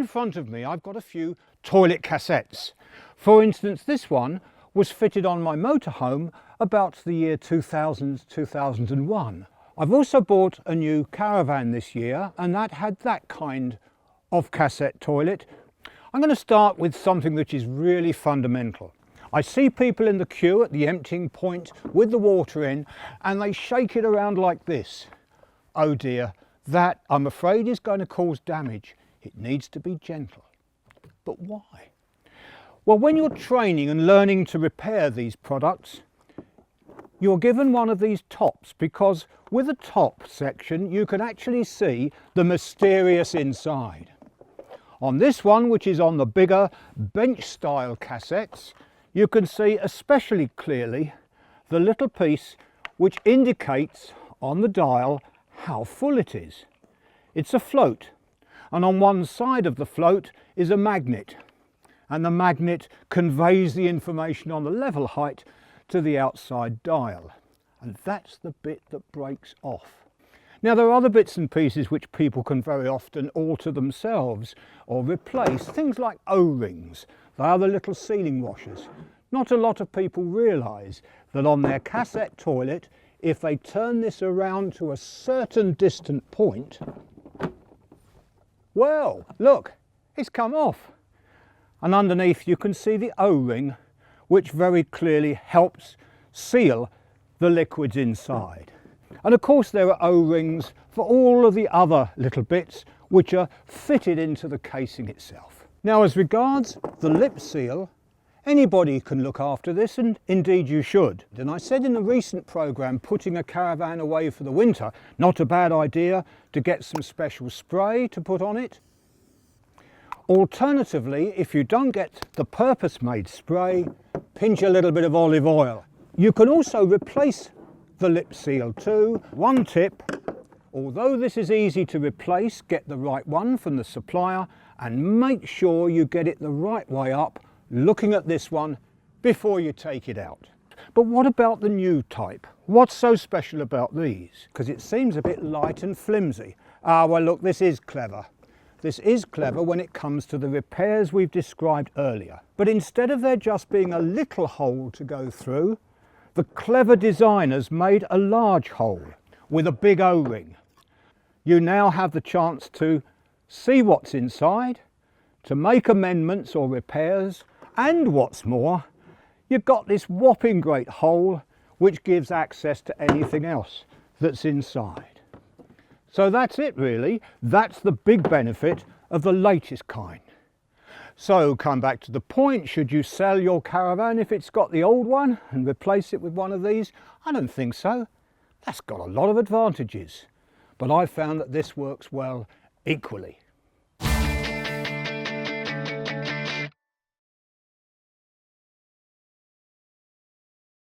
in front of me I've got a few toilet cassettes. For instance, this one was fitted on my motorhome about the year 2000-2001. I've also bought a new Caravan this year, and that had that kind of cassette toilet. I'm going to start with something that is really fundamental. I see people in the queue at the emptying point with the water in, and they shake it around like this. Oh dear, that I'm afraid is going to cause damage. It needs to be gentle. But why? Well, when you're training and learning to repair these products, you're given one of these tops, because with the top section you can actually see the mysterious inside. On this one, which is on the bigger bench style cassettes, you can see especially clearly the little piece which indicates on the dial how full it is. It's a float, and on one side of the float is a magnet, and the magnet conveys the information on the level height to the outside dial, and that's the bit that breaks off. Now, there are other bits and pieces which people can very often alter themselves or replace, things like O-rings. They are the little sealing washers. Not a lot of people realise that on their cassette toilet, if they turn this around to a certain distant point, well, look, it's come off. And underneath you can see the O-ring, which very clearly helps seal the liquids inside. And of course there are O-rings for all of the other little bits which are fitted into the casing itself. Now, as regards the lip seal, anybody can look after this, and indeed you should. And I said in the recent programme, putting a Caravan away for the winter, not a bad idea to get some special spray to put on it. Alternatively, if you don't get the purpose-made spray, pinch a little bit of olive oil. You can also replace the lip seal too. One tip, although this is easy to replace, get the right one from the supplier and make sure you get it the right way up, looking at this one before you take it out. But what about the new type? What's so special about these? Because it seems a bit light and flimsy. Ah, well look, this is clever. This is clever when it comes to the repairs we've described earlier. But instead of there just being a little hole to go through, the clever designers made a large hole with a big O-ring. You now have the chance to see what's inside, to make amendments or repairs, and what's more, you've got this whopping great hole which gives access to anything else that's inside. So that's it really. That's the big benefit of the latest kind. So come back to the point, should you sell your Caravan if it's got the old one and replace it with one of these? I don't think so. That's got a lot of advantages. But I've found that this works well equally.